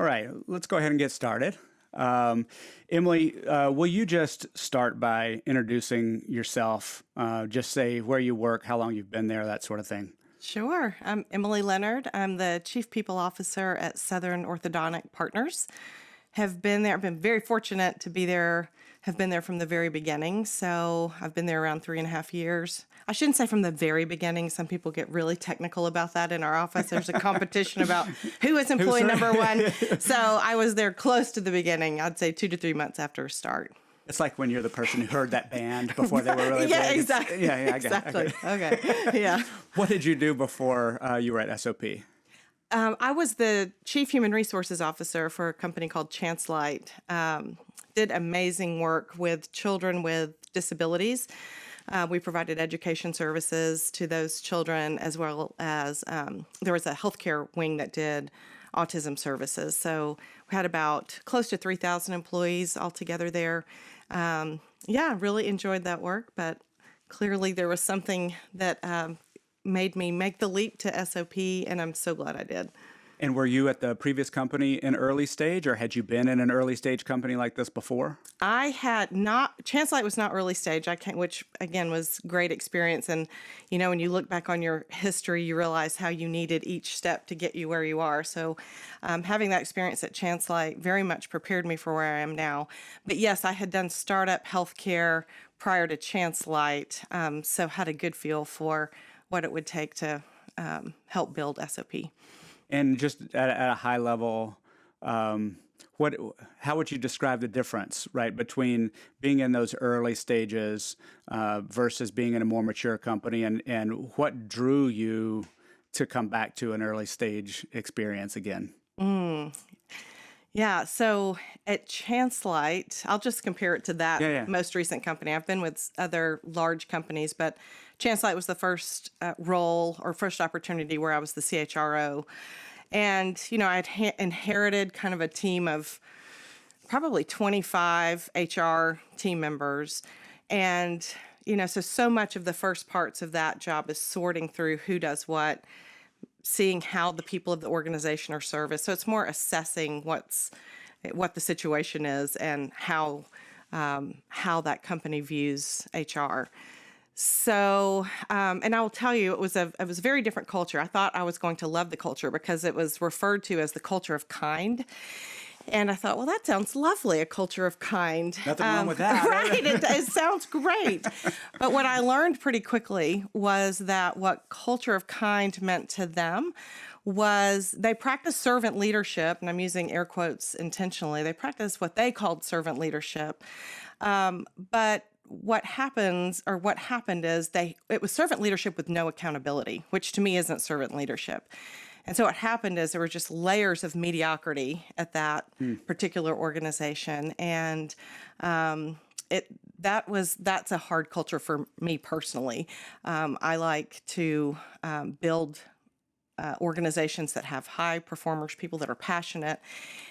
All right, let's go ahead and get started. Emily, will you just start by introducing yourself? Just say where you work, how long you've been there, that sort of thing. Sure. I'm Emily Leonard. I'm the Chief People Officer at Southern Orthodontic Partners. Have been there. I've been very fortunate to be there. Have been there from the very beginning. So I've been there around 3.5 years. I shouldn't say from the very beginning. Some people get really technical about that in our office. There's a competition about who is employee number one. So I was there close to the beginning. I'd say 2 to 3 months after start. It's like when you're the person who heard that band before they were really yeah, big. Exactly. Yeah, I get exactly. it. Okay. Yeah. What did you do before you were at SOP? I was the Chief Human Resources Officer for a company called ChanceLight. Did amazing work with children with disabilities. We provided education services to those children, as well as there was a healthcare wing that did autism services. So we had about close to 3,000 employees altogether there. Really enjoyed that work, but clearly there was something that made me make the leap to SOP, and I'm so glad I did. And were you at the previous company in early stage, or had you been in an early stage company like this before? I had not. ChanceLight was not early stage. Which again was great experience. And when you look back on your history, you realize how you needed each step to get you where you are. So, having that experience at ChanceLight very much prepared me for where I am now. But yes, I had done startup healthcare prior to ChanceLight, so had a good feel for what it would take to help build SOP. And just at a high level, how would you describe the difference, right, between being in those early stages versus being in a more mature company, and what drew you to come back to an early stage experience again? Yeah, so at ChanceLight, I'll just compare it to that most recent company. I've been with other large companies, but ChanceLight was the first role or first opportunity where I was the CHRO. And, I'd inherited kind of a team of probably 25 HR team members. And, so much of the first parts of that job is sorting through who does what, seeing how the people of the organization are serviced. So it's more assessing what the situation is and how that company views HR. So, and I will tell you, it was a very different culture. I thought I was going to love the culture because it was referred to as the culture of kind. And I thought, well, that sounds lovely, a culture of kind. Nothing wrong with that. Right, it sounds great. But what I learned pretty quickly was that what culture of kind meant to them was they practiced servant leadership, and I'm using air quotes intentionally. They practiced what they called servant leadership. But what happened is it was servant leadership with no accountability, which to me isn't servant leadership. And so what happened is there were just layers of mediocrity at that particular organization. And that's a hard culture for me personally. I like to build organizations that have high performers, people that are passionate.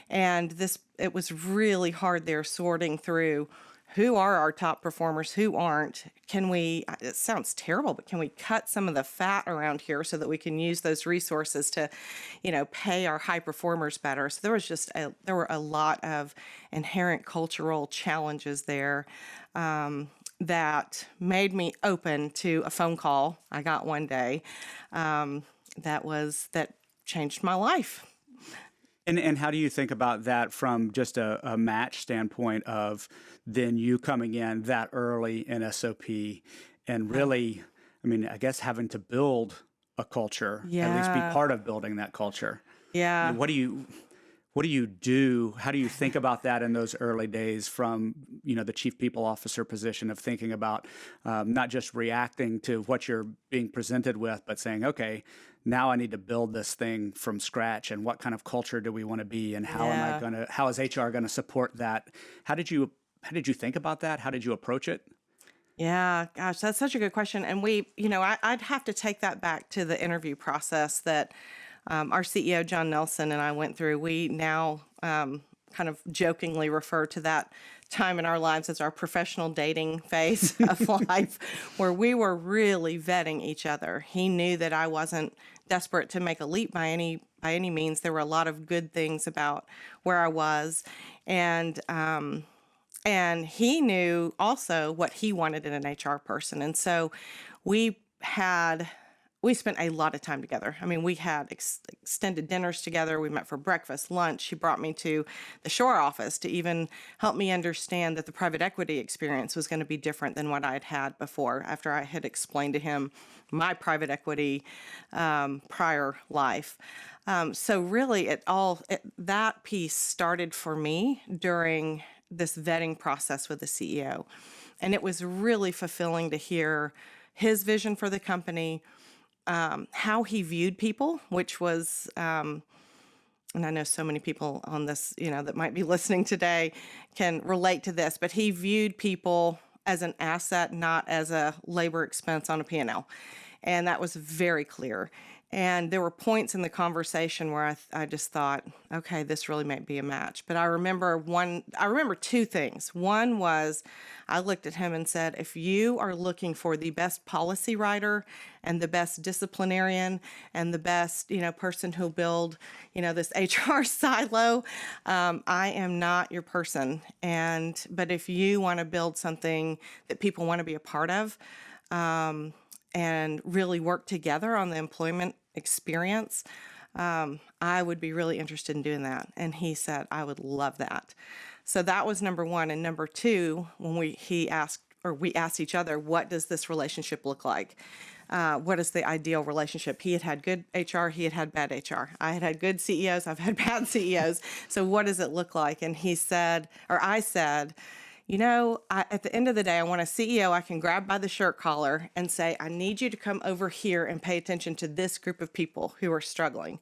And it was really hard there sorting through who are our top performers, who aren't. It sounds terrible, but can we cut some of the fat around here so that we can use those resources to, pay our high performers better? So there were a lot of inherent cultural challenges there that made me open to a phone call I got one day that changed my life. And how do you think about that from just a match standpoint of then you coming in that early in SOP and really, I guess having to build a culture, at least be part of building that culture? Yeah. What do you do? How do you think about that in those early days from, the chief people officer position of thinking about not just reacting to what you're being presented with, but saying, okay, now I need to build this thing from scratch, and what kind of culture do we want to be, and how is HR going to support that? How did you think about that? How did you approach it? Yeah, gosh, that's such a good question. And I'd have to take that back to the interview process that our CEO, John Nelson, and I went through. We now kind of jokingly refer to that time in our lives as our professional dating phase of life, where we were really vetting each other. He knew that I wasn't desperate to make a leap by any by any means. There were a lot of good things about where I was, and he knew also what he wanted in an HR person. And so we spent a lot of time together. I mean, we had extended dinners together. We met for breakfast, lunch. He brought me to the Shore office to even help me understand that the private equity experience was going to be different than what I'd had before, after I had explained to him my private equity prior life. So really, that piece started for me during this vetting process with the CEO. And it was really fulfilling to hear his vision for the company, how he viewed people, which was, and I know so many people on this, that might be listening today can relate to this, but he viewed people as an asset, not as a labor expense on a P&L. And that was very clear. And there were points in the conversation where I just thought, okay, this really might be a match. But I remember two things. One was I looked at him and said, if you are looking for the best policy writer and the best disciplinarian and the best, person who'll build, this HR silo, I am not your person. But if you want to build something that people want to be a part of, and really work together on the employment experience, I would be really interested in doing that. And he said, I would love that. So that was number one. And number two, when we asked each other, what does this relationship look like? What is the ideal relationship? He had had good HR, he had had bad HR. I had had good CEOs, I've had bad CEOs. So what does it look like? And I said, at the end of the day, I want a CEO I can grab by the shirt collar and say, I need you to come over here and pay attention to this group of people who are struggling.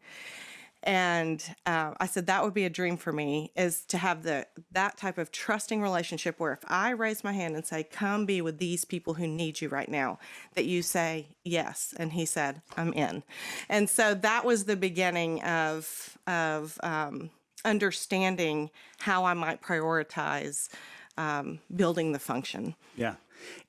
And I said, that would be a dream for me, is to have that type of trusting relationship where if I raise my hand and say, come be with these people who need you right now, that you say yes. And he said, I'm in. And so that was the beginning of understanding how I might prioritize building the function. Yeah.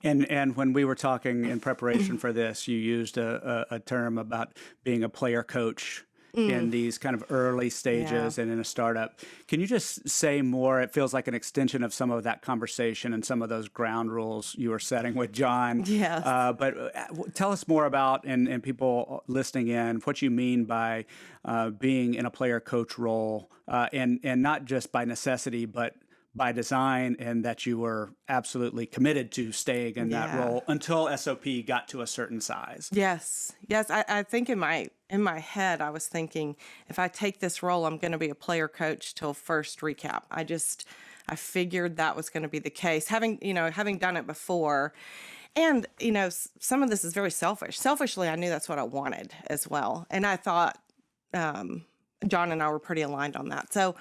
And when we were talking in preparation for this, you used a term about being a player coach in these kind of early stages and in a startup. Can you just say more? It feels like an extension of some of that conversation and some of those ground rules you were setting with John. Yes. But tell us more about, and people listening in, what you mean by being in a player coach role, and not just by necessity, but by design, and that you were absolutely committed to staying in that role until SOP got to a certain size. Yes. I think in my head, I was thinking, if I take this role, I'm going to be a player coach till first recap. I figured that was going to be the case, having done it before. And, some of this is very selfish. Selfishly, I knew that's what I wanted as well. And I thought John and I were pretty aligned on that. So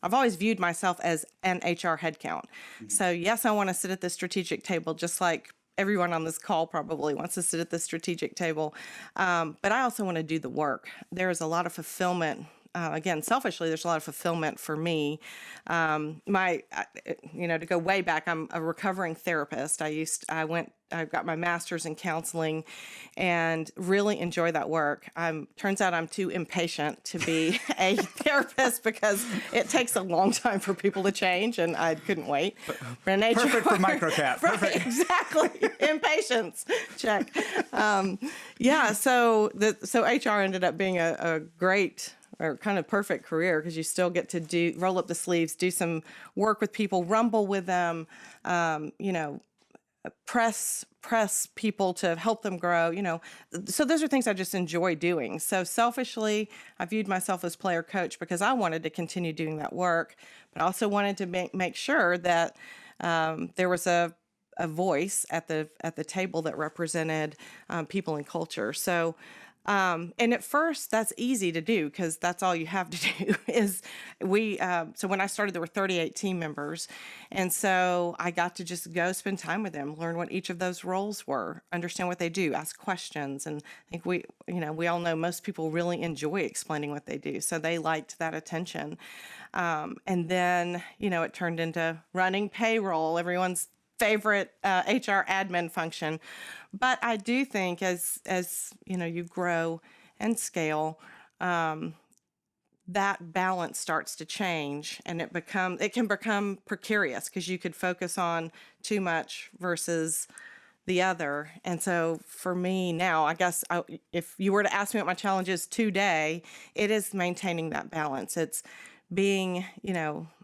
I've always viewed myself as an HR headcount. Mm-hmm. So yes, I want to sit at the strategic table, just like everyone on this call probably wants to sit at the strategic table. But I also want to do the work. There is a lot of fulfillment. Again, selfishly, there's a lot of fulfillment for me. To go way back, I'm a recovering therapist. I got my master's in counseling and really enjoy that work. Turns out I'm too impatient to be a therapist because it takes a long time for people to change, and I couldn't wait. Perfect for microcap. Right, perfect. Exactly. Impatience. Check. So HR ended up being a great or kind of perfect career, because you still get to roll up the sleeves, do some work with people, rumble with them, press people to help them grow, So those are things I just enjoy doing. So selfishly, I viewed myself as player coach because I wanted to continue doing that work, but I also wanted to make sure that there was a voice at the table that represented people and culture. So and at first, that's easy to do because that's all you have to do is so when I started, there were 38 team members. And so I got to just go spend time with them, learn what each of those roles were, understand what they do, ask questions. And I think we all know most people really enjoy explaining what they do. So they liked that attention. And then, it turned into running payroll, everyone's favorite HR admin function. But I do think as you grow and scale, that balance starts to change, and it can become precarious because you could focus on too much versus the other. And so for me now, I guess if you were to ask me what my challenge is today, it is maintaining that balance. It's being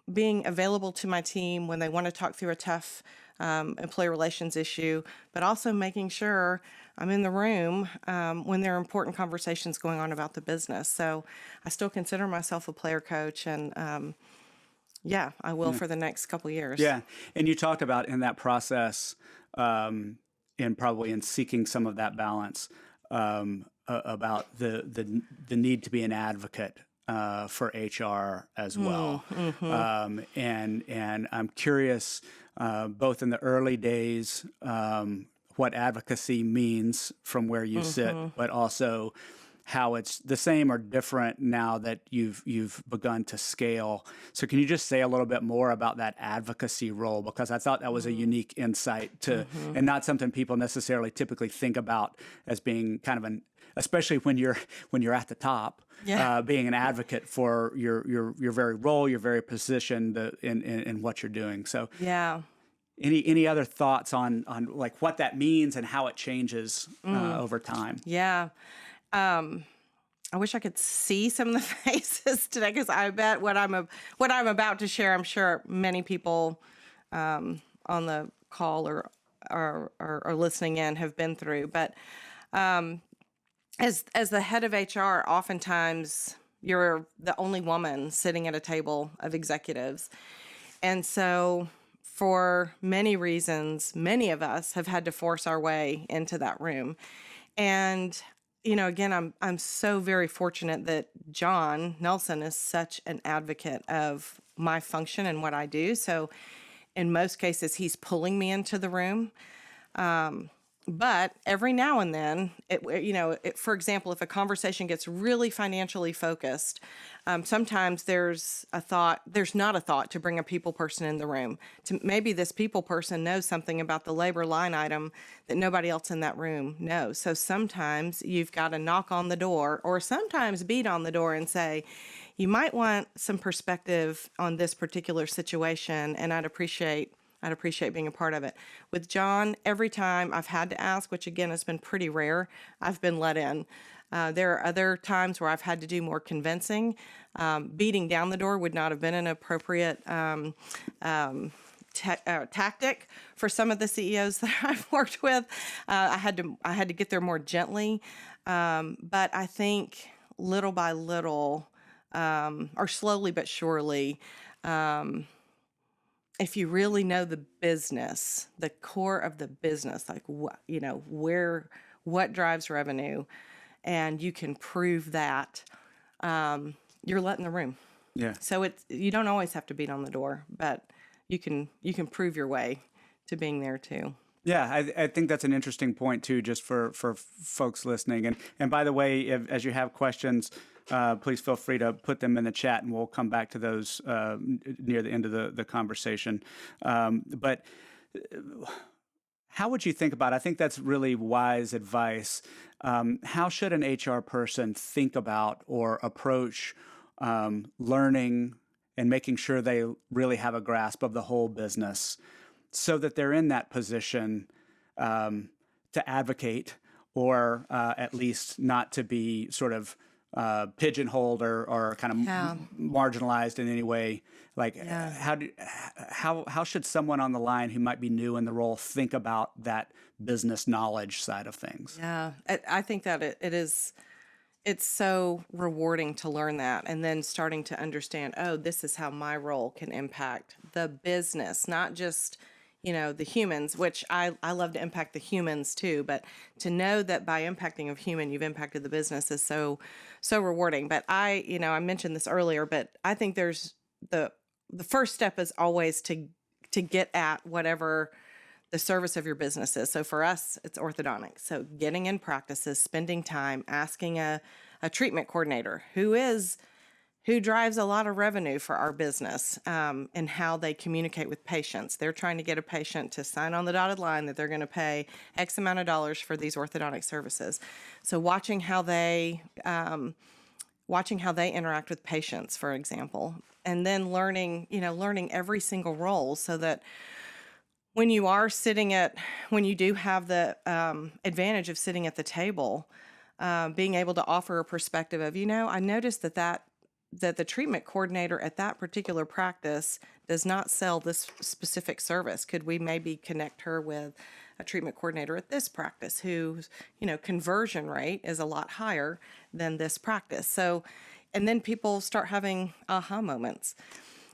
available to my team when they want to talk through a tough employee relations issue, but also making sure I'm in the room when there are important conversations going on about the business. So I still consider myself a player coach, and I will for the next couple of years. Yeah, and you talked about in that process, and probably in seeking some of that balance, about the need to be an advocate for HR as well. And I'm curious, both in the early days, what advocacy means from where you sit, but also how it's the same or different now that you've begun to scale. So can you just say a little bit more about that advocacy role? Because I thought that was a unique insight to, and not something people necessarily typically think about as being kind of especially when you're at the top, being an advocate for your very role, your very position in what you're doing. So any other thoughts on like what that means and how it changes over time? Yeah. I wish I could see some of the faces today, because I bet what I'm about to share, I'm sure many people on the call or listening in have been through. But as the head of HR, oftentimes you're the only woman sitting at a table of executives, and so for many reasons, many of us have had to force our way into that room. And again, I'm so very fortunate that John Nelson is such an advocate of my function and what I do. So in most cases, he's pulling me into the room. But every now and then, for example, if a conversation gets really financially focused, sometimes there's not a thought to bring a people person in the room. Maybe this people person knows something about the labor line item that nobody else in that room knows. So sometimes you've got to knock on the door, or sometimes beat on the door and say, you might want some perspective on this particular situation, and I'd appreciate being a part of it. With John, every time I've had to ask, which again has been pretty rare, I've been let in. There are other times where I've had to do more convincing. Beating down the door would not have been an appropriate tactic for some of the CEOs that I've worked with. I had to get there more gently, but I think little by little, or slowly but surely, if you really know the business, the core of the business, like what drives revenue, and you can prove that, you're let in the room. Yeah. So you don't always have to beat on the door, but you can prove your way to being there too. Yeah, I think that's an interesting point too, just for folks listening. And by the way, as you have questions, please feel free to put them in the chat, and we'll come back to those near the end of the conversation. But how would you think about it? I think that's really wise advice. How should an HR person think about or approach learning and making sure they really have a grasp of the whole business, so that they're in that position to advocate, or at least not to be sort of pigeonholed or kind of marginalized in any way? Like, how should someone on the line who might be new in the role think about that business knowledge side of things? Yeah, I think that it's so rewarding to learn that, and then starting to understand, oh, this is how my role can impact the business, not just the humans, which I love to impact the humans too, but to know that by impacting a human, you've impacted the business is so rewarding. But I mentioned this earlier, but I think there's the first step is always to get at whatever the service of your business is. So for us, it's orthodontics. So getting in practices, spending time, asking a treatment coordinator who drives a lot of revenue for our business, and how they communicate with patients. They're trying to get a patient to sign on the dotted line that they're going to pay X amount of dollars for these orthodontic services. So watching how they watching how they interact with patients, for example, and then learning every single role so that when you do have the advantage of sitting at the table, being able to offer a perspective of, I noticed that the treatment coordinator at that particular practice does not sell this specific service. Could we maybe connect her with a treatment coordinator at this practice whose, conversion rate is a lot higher than this practice? So, and then people start having aha moments.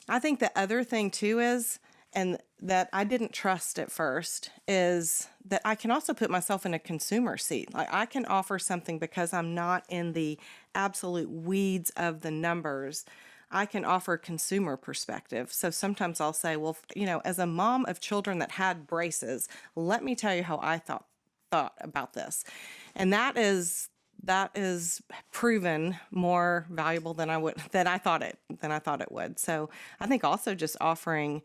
I think the other thing too is, and that I didn't trust at first, is that I can also put myself in a consumer seat. Like, I can offer something because I'm not in the absolute weeds of the numbers. I can offer a consumer perspective. So sometimes I'll say, well, as a mom of children that had braces, let me tell you how I thought about this. And that is proven more valuable than I thought it would. So I think also just offering,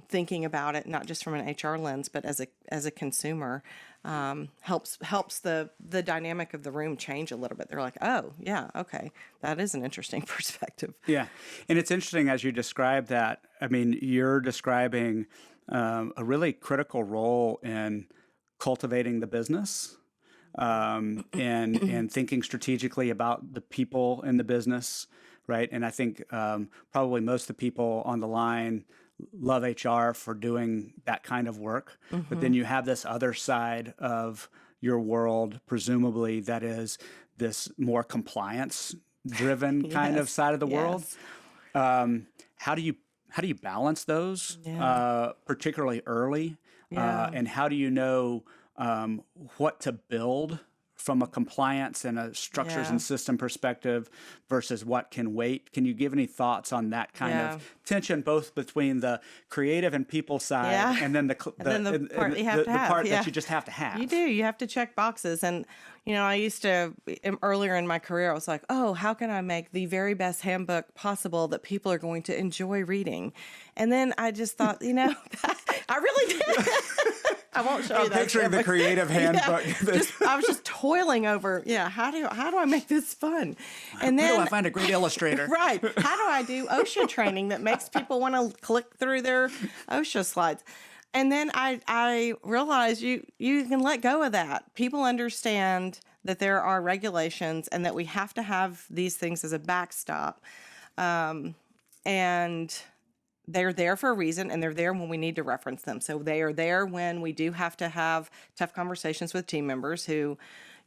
thinking about it not just from an HR lens, but as a consumer, helps the dynamic of the room change a little bit. They're like, oh yeah, okay, that is an interesting perspective. Yeah, and it's interesting as you describe that. I mean, you're describing a really critical role in cultivating the business. And thinking strategically about the people in the business, right? And I think probably most of the people on the line love HR for doing that kind of work. But then you have this other side of your world, presumably, that is this more compliance-driven kind of side of the world. How do you balance those, particularly early? And how do you know what to build from a compliance and a structures and system perspective versus what can wait? Can you give any thoughts on that kind of tension, both between the creative and people side and then the part that you just have to have? You do. You have to check boxes. And, I used to, earlier in my career, I was like, oh, how can I make the very best handbook possible that people are going to enjoy reading? And then I just thought, I really did. I won't show you that. I'm picturing the creative handbook. I was just toiling over, how do I make this fun? And then how do I find a great illustrator? Right. How do I do OSHA training that makes people want to click through their OSHA slides? And then I realized you can let go of that. People understand that there are regulations and that we have to have these things as a backstop. And they're there for a reason, and they're there when we need to reference them. So they are there when we do have to have tough conversations with team members who,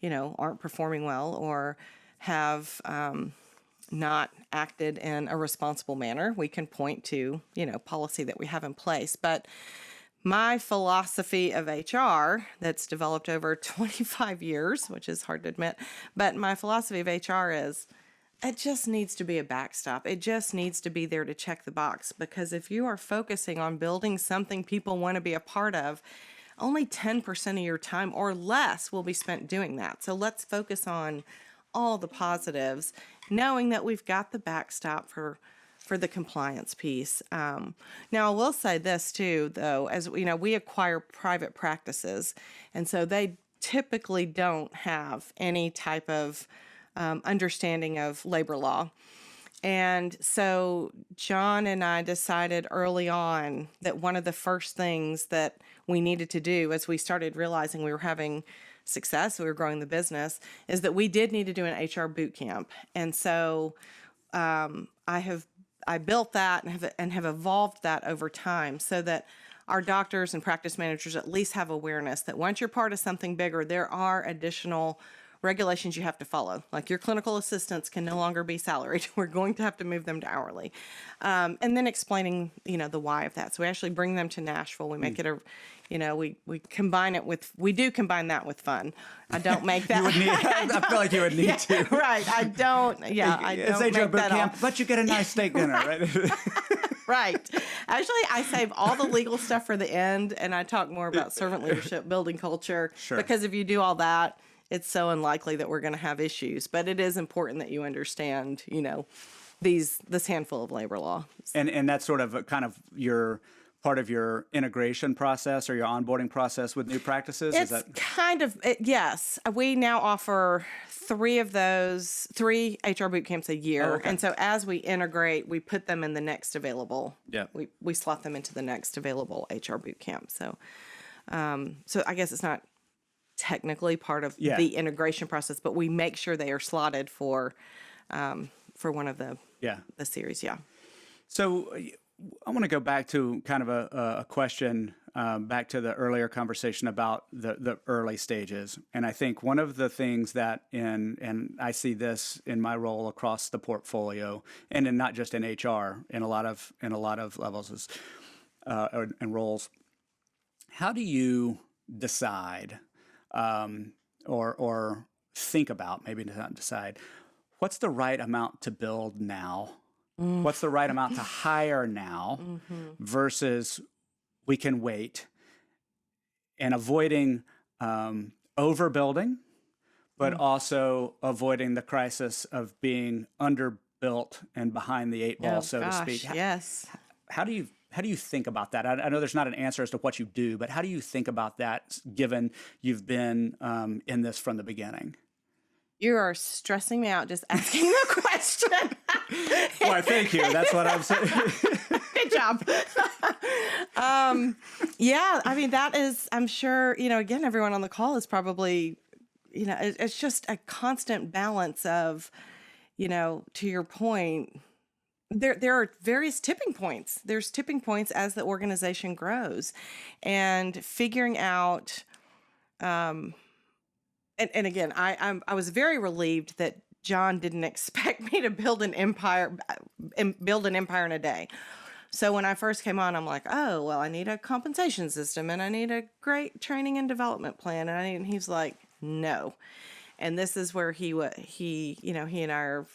aren't performing well or have not acted in a responsible manner. We can point to, policy that we have in place. But my philosophy of HR that's developed over 25 years, which is hard to admit, but my philosophy of HR is, it just needs to be a backstop. It just needs to be there to check the box, because if you are focusing on building something people want to be a part of, only 10% of your time or less will be spent doing that. So let's focus on all the positives, knowing that we've got the backstop for the compliance piece. Now, I will say this too, though, as we acquire private practices, and so they typically don't have any type of understanding of labor law. And so John and I decided early on that one of the first things that we needed to do as we started realizing we were having success, we were growing the business, is that we did need to do an HR boot camp. And so I built that and have evolved that over time so that our doctors and practice managers at least have awareness that once you're part of something bigger, there are additional regulations you have to follow. Like, your clinical assistants can no longer be salaried. We're going to have to move them to hourly. And then explaining, the why of that. So we actually bring them to Nashville. We make it we combine it with, we do combine that with fun. I don't make that. I feel like you would need to. Right. I don't make that camp, but you get a nice steak dinner, right? Right. Actually, I save all the legal stuff for the end, and I talk more about servant leadership, building culture. Sure. Because if you do all that, it's so unlikely that we're going to have issues. But it is important that you understand, this handful of labor law. And that's sort of kind of your part of your integration process or your onboarding process with new practices? It's yes. We now offer 3 HR boot camps a year. Oh, okay. And so as we integrate, we put them in the next available. Yeah. We slot them into the next available HR boot camp. So, so I guess it's not technically part of the integration process, but we make sure they are slotted for one of the series. Yeah. So I want to go back to kind of a question back to the earlier conversation about the early stages. And I think one of the things that and I see this in my role across the portfolio and not just in HR, in a lot of levels is, and roles. How do you decide or think about, maybe not decide, what's the right amount to build now? What's the right amount to hire now versus we can wait, and avoiding overbuilding, but also avoiding the crisis of being underbuilt and behind the 8 ball, to speak. Yes. How do you think about that? I know there's not an answer as to what you do, but how do you think about that given you've been in this from the beginning? You are stressing me out just asking the question. Why, thank you. That's what I'm saying. Good job. Yeah, I mean, that is, I'm sure, again, everyone on the call is probably, it's just a constant balance of, to your point, there are various tipping points. There's tipping points as the organization grows, and figuring out, and again, I was very relieved that John didn't expect me to build an empire in a day. So when I first came on, I'm like, oh, well, I need a compensation system and I need a great training and development plan. And he's like, no. And this is where he and I are,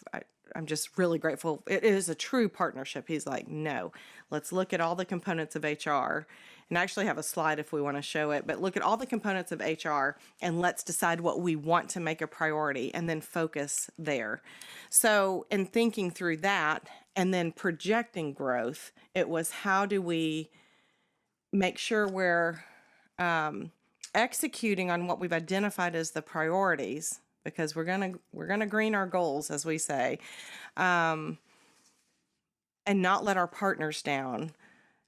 I'm just really grateful. It is a true partnership. He's like, no, let's look at all the components of HR. And I actually have a slide if we want to show it, but look at all the components of HR and let's decide what we want to make a priority and then focus there. So in thinking through that and then projecting growth, it was how do we make sure we're executing on what we've identified as the priorities, because we're gonna green our goals, as we say, and not let our partners down.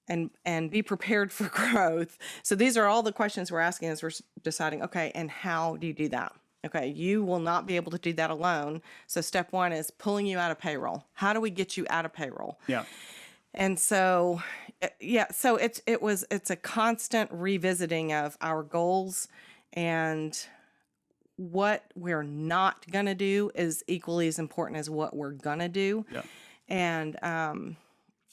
And be prepared for growth. So these are all the questions we're asking as we're deciding, okay, and how do you do that? Okay, you will not be able to do that alone. So step 1 is pulling you out of payroll. How do we get you out of payroll? Yeah. And so, so it's a constant revisiting of our goals, and what we're not going to do is equally as important as what we're going to do. Yeah.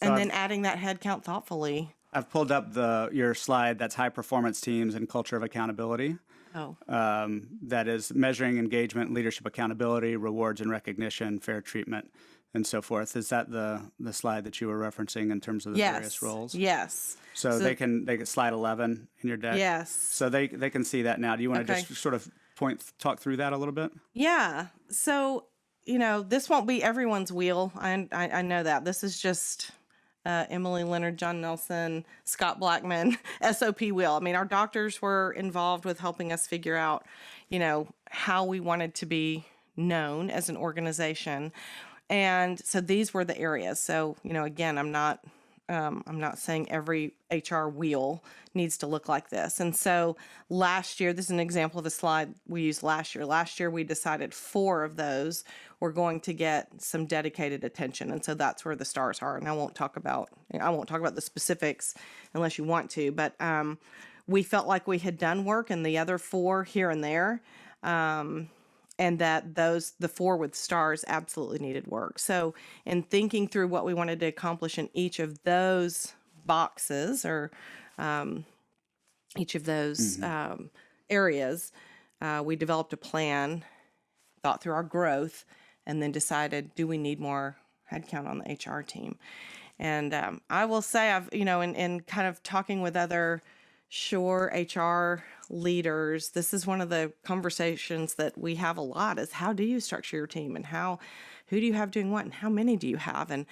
And then adding that headcount thoughtfully. I've pulled up your slide that's high performance teams and culture of accountability. Oh. That is measuring engagement, leadership accountability, rewards and recognition, fair treatment, and so forth. Is that the slide that you were referencing in terms of the various roles? Yes. So they can slide 11 in your deck. Yes. So they can see that now. Do you want to just sort of talk through that a little bit? Yeah. So this won't be everyone's wheel. I know that. This is just Emily, Leonard, John Nelson, Scott Blackman, SOP wheel. I mean, our doctors were involved with helping us figure out, how we wanted to be known as an organization. And so these were the areas. So, again, I'm not saying every HR wheel needs to look like this. And so last year, this is an example of a slide we used last year. Last year, we decided 4 of those were going to get some dedicated attention. And so that's where the stars are. And I won't talk about the specifics unless you want to, but we felt like we had done work in the other 4 here and there. And that the 4 with stars absolutely needed work. So in thinking through what we wanted to accomplish in each of those boxes or each of those areas, we developed a plan, thought through our growth, and then decided, do we need more headcount on the HR team? And I will say I've, in kind of talking with other HR leaders, this is one of the conversations that we have a lot is how do you structure your team and who do you have doing what and how many do you have? And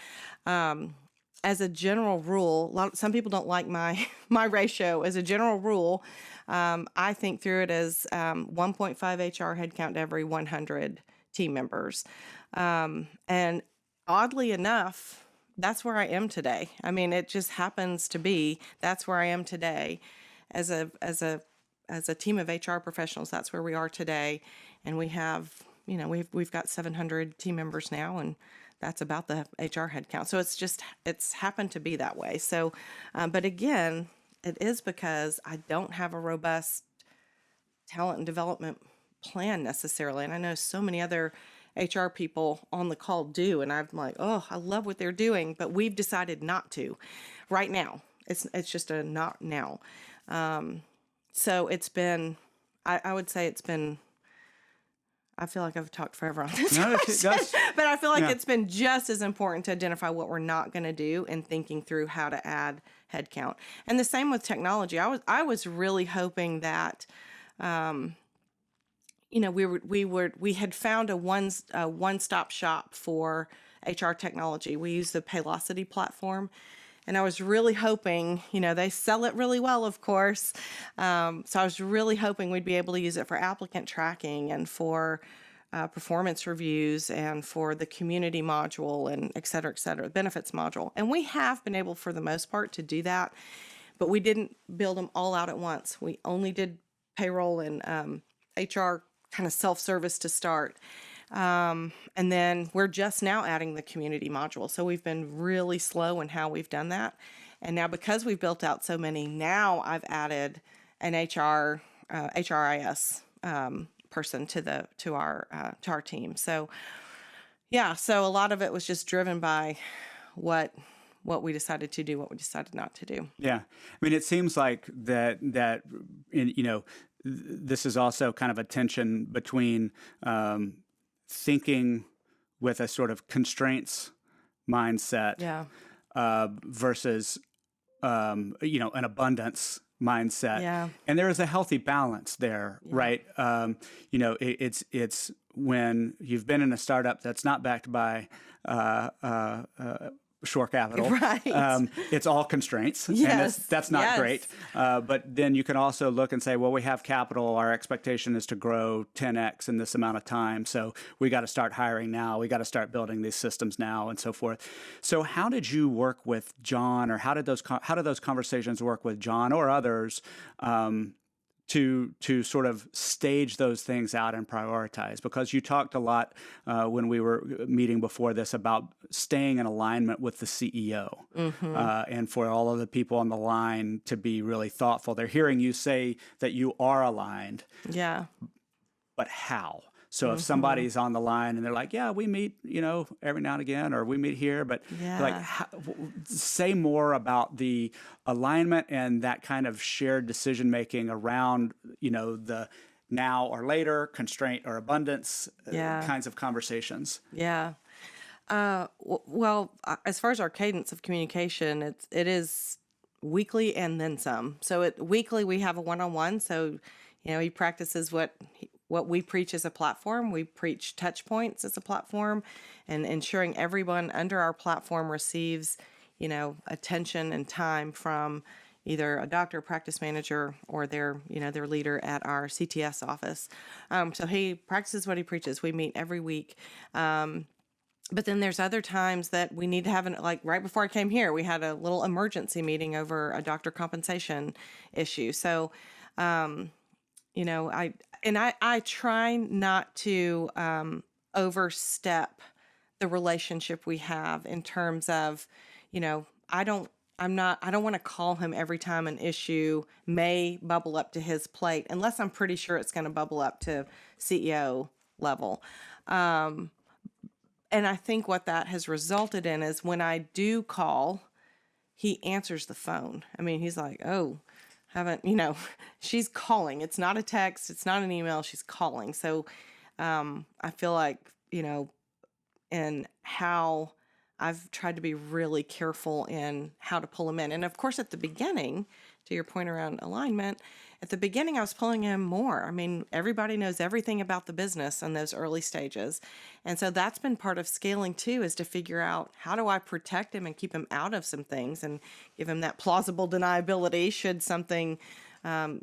as a general rule, some people don't like my my ratio. As a general rule, I think through it as 1.5 HR headcount to every 100 team members. And oddly enough, that's where I am today. I mean, it just happens to be that's where I am today. As a team of HR professionals, that's where we are today, and we have we've got 700 team members now, and that's about the HR headcount. So it's happened to be that way. So, but again, it is because I don't have a robust talent and development plan necessarily. And I know so many other HR people on the call do. And I'm like, oh, I love what they're doing, but we've decided not to right now. It's just a not now. So it's been, I would say it's been, I feel like I've talked forever on this question, but I feel like it's been just as important to identify what we're not going to do and thinking through how to add headcount. And the same with technology. I was really hoping that, we had found a one-stop shop for HR technology. We use the Paylocity platform. And I was really hoping, they sell it really well, of course. So I was really hoping we'd be able to use it for applicant tracking and for performance reviews and for the community module and et cetera, benefits module. And we have been able, for the most part, to do that. But we didn't build them all out at once. We only did payroll and HR kind of self-service to start. And then we're just now adding the community module. So we've been really slow in how we've done that. And now because we've built out so many, now I've added an HRIS person to our team. So so a lot of it was just driven by what we decided to do, what we decided not to do. Yeah. I mean, it seems like that this is also kind of a tension between thinking with a sort of constraints mindset versus, an abundance mindset. Yeah. And there is a healthy balance there, right? It's when you've been in a startup that's not backed by shore capital. Right. It's all constraints. Yes. And that's not great. But then you can also look and say, well, we have capital. Our expectation is to grow 10x in this amount of time. So we got to start hiring now. We got to start building these systems now and so forth. So how did you work with John, or how did those conversations work with John or others to sort of stage those things out and prioritize? Because you talked a lot when we were meeting before this about staying in alignment with the CEO, and for all of the people on the line to be really thoughtful. They're hearing you say that you are aligned. Yeah. But how? So if somebody's on the line and they're like, yeah, we meet, every now and again, or we meet here, but say more about the alignment and that kind of shared decision-making around, the now or later, constraint or abundance kinds of conversations. Yeah. Well, as far as our cadence of communication, it is weekly and then some. So weekly we have a one-on-one. So, he practices what we preach as a platform. We preach touch points as a platform, and ensuring everyone under our platform receives, attention and time from either a doctor, practice manager, or their leader at our CTS office. So he practices what he preaches. We meet every week. But then there's other times that we need to have like right before I came here, we had a little emergency meeting over a doctor compensation issue. So, I try not to overstep the relationship we have in terms of, I don't want to call him every time an issue may bubble up to his plate, unless I'm pretty sure it's going to bubble up to CEO level. And I think what that has resulted in is when I do call, he answers the phone. I mean, he's like, oh, she's calling. It's not a text. It's not an email. She's calling. So I feel like, in how I've tried to be really careful in how to pull them in. And of course, at the beginning, to your point around alignment, At the beginning, I was pulling him more. I mean, everybody knows everything about the business in those early stages. And so that's been part of scaling too, is to figure out how do I protect him and keep him out of some things and give him that plausible deniability should something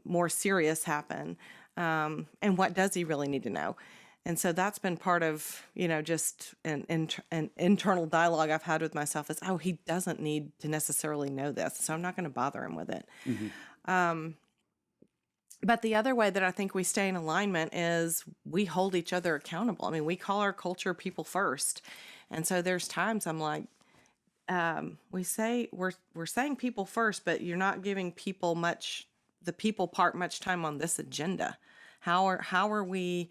more serious happen. And what does he really need to know? And so that's been part of, just an internal dialogue I've had with myself is, oh, he doesn't need to necessarily know this, so I'm not going to bother him with it. But the other way that I think we stay in alignment is we hold each other accountable. I mean, we call our culture people first. And so there's times I'm like, we're saying people first, but you're not giving the people part much time on this agenda. How are we,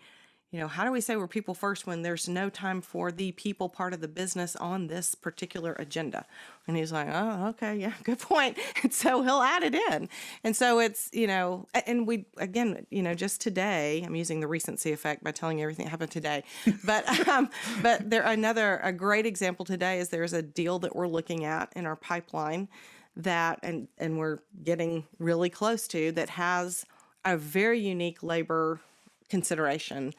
how do we say we're people first when there's no time for the people part of the business on this particular agenda? And he's like, oh, okay, yeah, good point. And so he'll add it in. And so it's, and we, again, just today, I'm using the recency effect by telling you everything that happened today. But a great example today is there's a deal that we're looking at in our pipeline that, and we're getting really close to, that has a very unique labor consideration.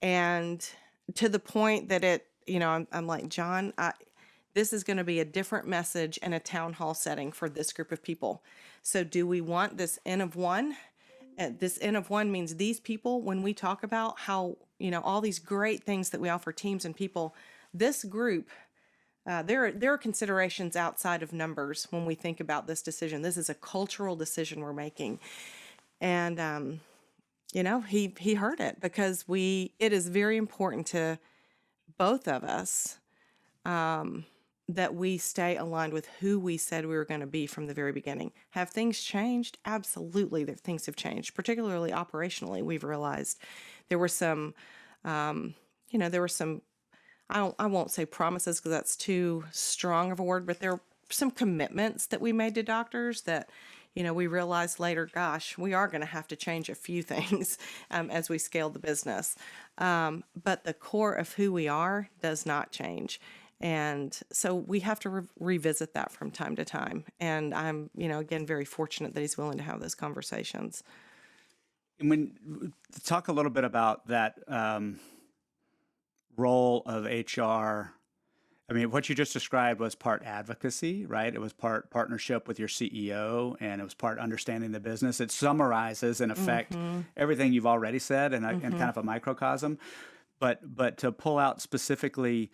And to the point that I'm like, John, this is going to be a different message in a town hall setting for this group of people. So do we want this N of one? This N of one means these people, when we talk about how, all these great things that we offer teams and people, this group, there are considerations outside of numbers when we think about this decision. This is a cultural decision we're making. And, he heard it because it is very important to both of us that we stay aligned with who we said we were going to be from the very beginning. Have things changed? Absolutely, things have changed, particularly operationally. We've realized there were some, I won't say promises because that's too strong of a word, but there were some commitments that we made to doctors that, we realized later, gosh, we are going to have to change a few things as we scale the business. But the core of who we are does not change. And so we have to revisit that from time to time. And I'm, again, very fortunate that he's willing to have those conversations. And talk a little bit about that role of HR. I mean, what you just described was part advocacy, right? It was part partnership with your CEO, and it was part understanding the business. It summarizes, in effect, everything you've already said in kind of a microcosm. But to pull out specifically,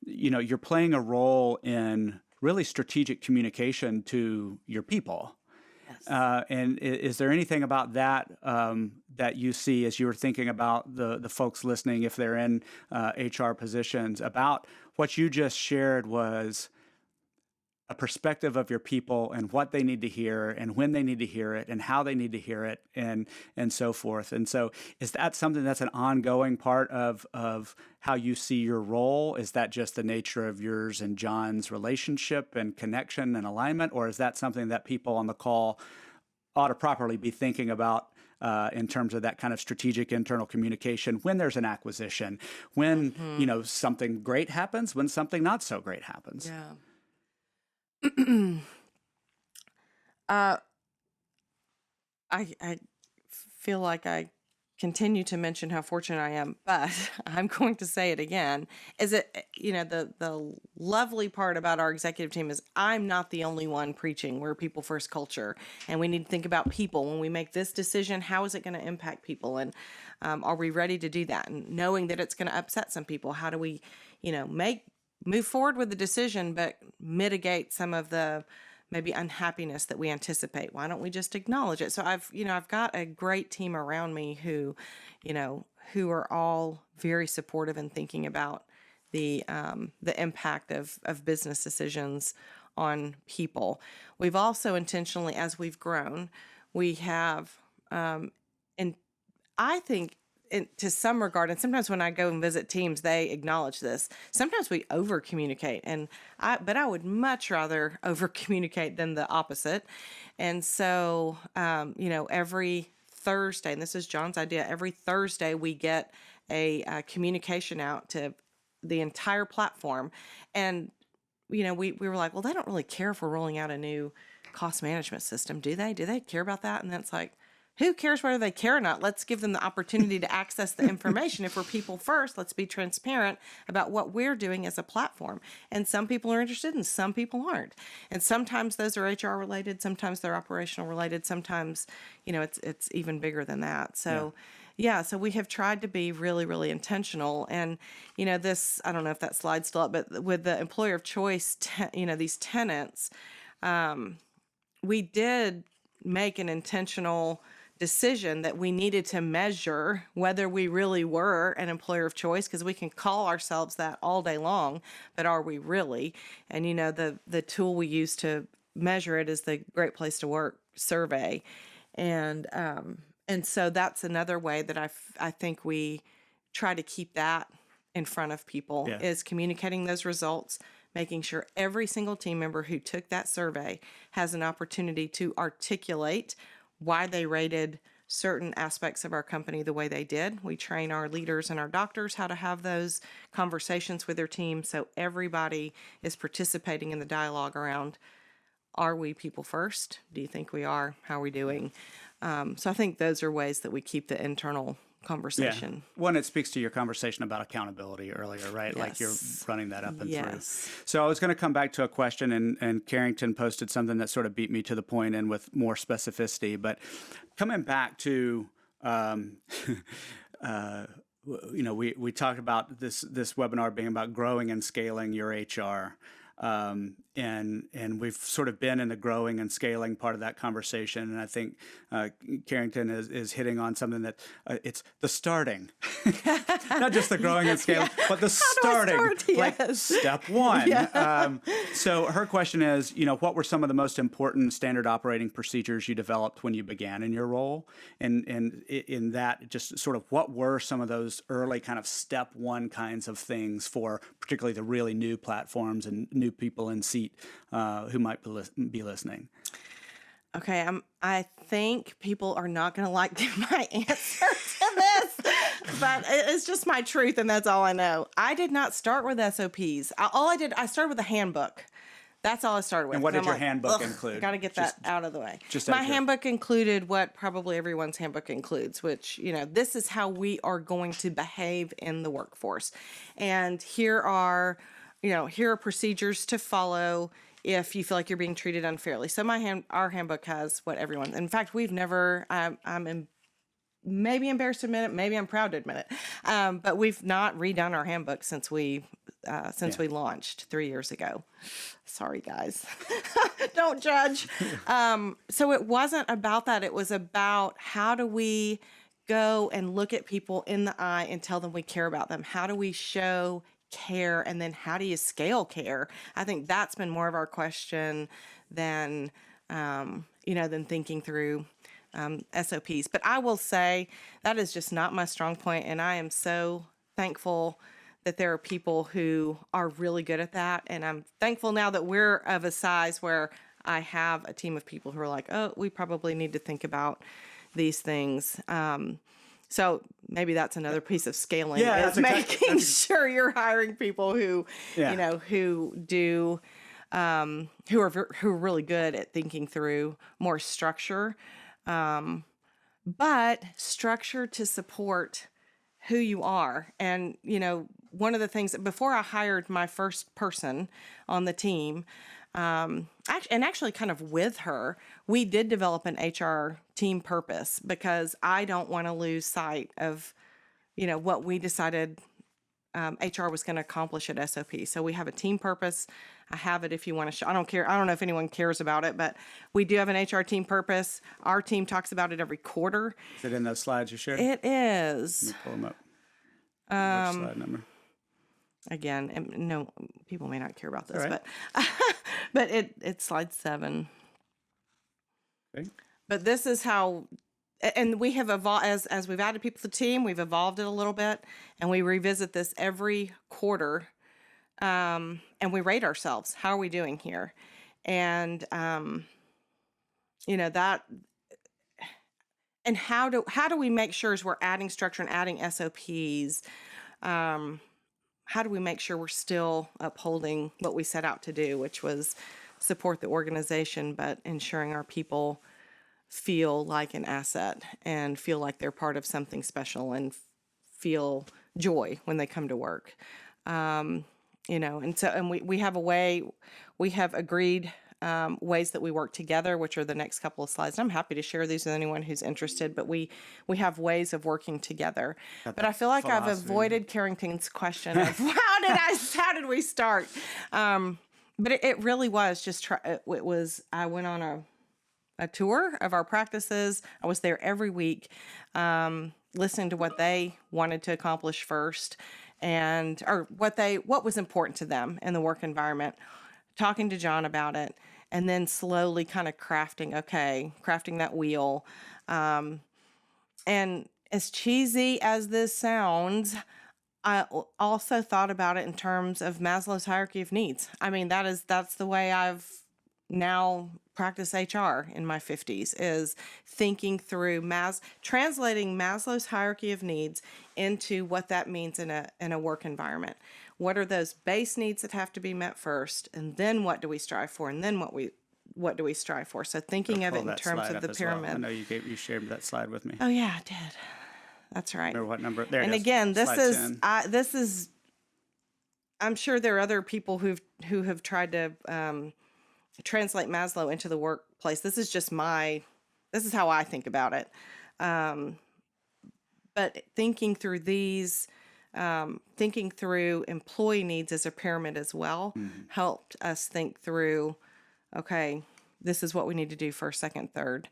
you're playing a role in really strategic communication to your people. Yes. And is there anything about that that you see as you were thinking about the folks listening, if they're in HR positions, about what you just shared was a perspective of your people and what they need to hear and when they need to hear it and how they need to hear it and so forth. And so is that something that's an ongoing part of how you see your role? Is that just the nature of yours and John's relationship and connection and alignment? Or is that something that people on the call ought to properly be thinking about in terms of that kind of strategic internal communication when there's an acquisition, when, something great happens, when something not so great happens? Yeah. I feel like I continue to mention how fortunate I am, but I'm going to say it again. Is it, the lovely part about our executive team is I'm not the only one preaching we're people first culture, and we need to think about people when we make this decision. How is it going to impact people, and are we ready to do that? And knowing that it's going to upset some people, how do we, move forward with the decision, but mitigate some of the maybe unhappiness that we anticipate? Why don't we just acknowledge it? So I've got a great team around me who are all very supportive and thinking about the impact of business decisions on people. We've also intentionally, as we've grown, we have, and I think, to some regard, and sometimes when I go and visit teams, they acknowledge this. Sometimes we over communicate, but I would much rather over communicate than the opposite. And so, every Thursday, and this is John's idea, every Thursday we get a communication out to the entire platform. And, we were like, well, they don't really care if we're rolling out a new cost management system, do they? Do they care about that? And then it's like, who cares whether they care or not? Let's give them the opportunity to access the information. If we're people first, let's be transparent about what we're doing as a platform. And some people are interested and some people aren't. And sometimes those are HR related, sometimes they're operational related, sometimes, it's even bigger than that. So so we have tried to be really, really intentional. And, this, I don't know if that slide's still up, but with the employer of choice, these tenants, we did make an intentional decision that we needed to measure whether we really were an employer of choice, because we can call ourselves that all day long, but are we really? And the tool we use to measure it is the Great Place to Work survey, and so that's another way that I think we try to keep that in front of people, is communicating those results, making sure every single team member who took that survey has an opportunity to articulate why they rated certain aspects of our company the way they did. We train our leaders and our doctors how to have those conversations with their team, so everybody is participating in the dialogue around, are we people first? Do you think we are? How are we doing? So I think those are ways that we keep the internal conversation. Yeah. One, it speaks to your conversation about accountability earlier, right? Yes. Like you're running that up and through. Yes. So I was going to come back to a question, and Carrington posted something that sort of beat me to the point and with more specificity. But coming back to, we talked about this webinar being about growing and scaling your HR. And we've sort of been in the growing and scaling part of that conversation. And I think Carrington is hitting on something that it's the starting, not just the growing and scaling, but the starting, like step one. So her question is, what were some of the most important standard operating procedures you developed when you began in your role? And in that, just sort of what were some of those early kind of step one kinds of things for particularly the really new platforms and new people in seat who might be listening? Okay, I think people are not going to like my answer to this, but it's just my truth, and that's all I know. I did not start with SOPs. I started with a handbook. That's all I started with. And what did your handbook include? Got to get that out of the way. My handbook included what probably everyone's handbook includes, which, this is how we are going to behave in the workforce. And here are procedures to follow if you feel like you're being treated unfairly. So our handbook has what everyone, in fact, we've never, I'm maybe embarrassed to admit it, maybe I'm proud to admit it, but we've not redone our handbook since we launched 3 years ago. Sorry, guys. Don't judge. So it wasn't about that. It was about how do we go and look at people in the eye and tell them we care about them? How do we show care, and then how do you scale care? I think that's been more of our question than thinking through SOPs. But I will say that is just not my strong point, and I am so thankful that there are people who are really good at that, and I'm thankful now that we're of a size where I have a team of people who are like, oh, we probably need to think about these things. So maybe that's another piece of scaling, is making sure you're hiring people who, who do, who are really good at thinking through more structure, but structure to support who you are. And, one of the things, before I hired my first person on the team, actually kind of with her, we did develop an HR team purpose, because I don't want to lose sight of, what we decided HR was going to accomplish at SOP. So we have a team purpose. I have it if you want to show. I don't care. I don't know if anyone cares about it, but we do have an HR team purpose. Our team talks about it every quarter. Is it in those slides you shared? It is. Let me pull them up. Which slide number? Again, no, people may not care about this, right. but it's slide 7. Okay. But this is how, and we have evolved, as we've added people to the team, we've evolved it a little bit, and we revisit this every quarter, and we rate ourselves. How are we doing here? And, that, and how do we make sure as we're adding structure and adding SOPs, how do we make sure we're still upholding what we set out to do, which was support the organization, but ensuring our people feel like an asset and feel like they're part of something special and feel joy when they come to work. And we have a way, we have agreed ways that we work together, which are the next couple of slides. And I'm happy to share these with anyone who's interested, but we have ways of working together. But I feel like I've avoided Carrington's question of how did we start? But it really was just, I went on a tour of our practices. I was there every week, listening to what they wanted to accomplish first or what was important to them in the work environment, talking to John about it, and then slowly kind of crafting that wheel. And as cheesy as this sounds, I also thought about it in terms of Maslow's hierarchy of needs. I mean, that's the way I've now practiced HR in my 50s, is thinking through translating Maslow's hierarchy of needs into what that means in a work environment. What are those base needs that have to be met first, and then what do we strive for, and then what do we strive for? So thinking of it in terms of the pyramid. Well. I know you shared that slide with me. Oh yeah, I did. That's right. Remember what number? There it is. And again, this Slide is. I'm sure there are other people who have tried to translate Maslow into the workplace. This is how I think about it. But thinking through thinking through employee needs as a pyramid as well, helped us think through, okay, this is what we need to do first, second, third.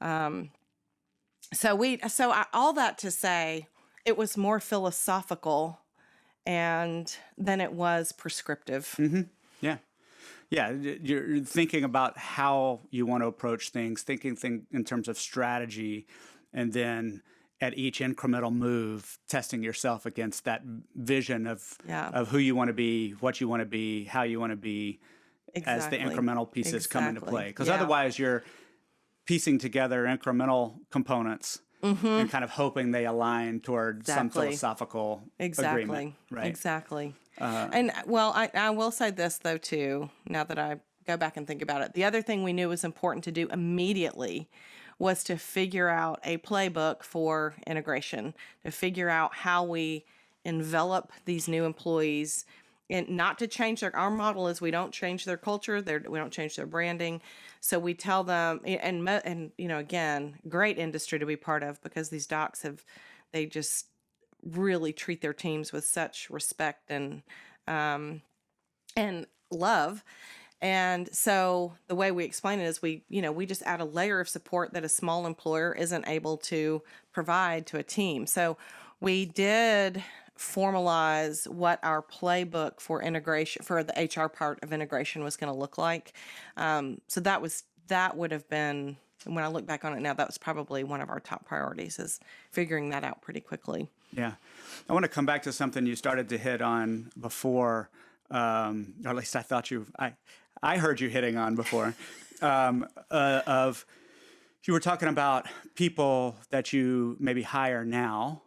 All that to say, it was more philosophical than it was prescriptive. Mm-hmm. Yeah. Yeah, you're thinking about how you want to approach things, thinking in terms of strategy, and then at each incremental move, testing yourself against that vision of who you want to be, what you want to be, how you want to be, as the incremental pieces come into play. Because otherwise you're piecing together incremental components and kind of hoping they align toward some philosophical agreement. Right? Exactly. I will say this, though, too, now that I go back and think about it. The other thing we knew was important to do immediately was to figure out a playbook for integration, to figure out how we envelop these new employees, and not to change our model is we don't change their culture, we don't change their branding. So we tell them, and again, great industry to be part of, because these docs they just really treat their teams with such respect and love. And so the way we explain it is we just add a layer of support that a small employer isn't able to provide to a team. So we did formalize what our playbook for integration, for the HR part of integration, was going to look like. So that would have been, when I look back on it now, that was probably one of our top priorities, is figuring that out pretty quickly. Yeah. I want to come back to something you started to hit on before, or at least I thought I heard you hitting on before, of you were talking about people that you maybe hire now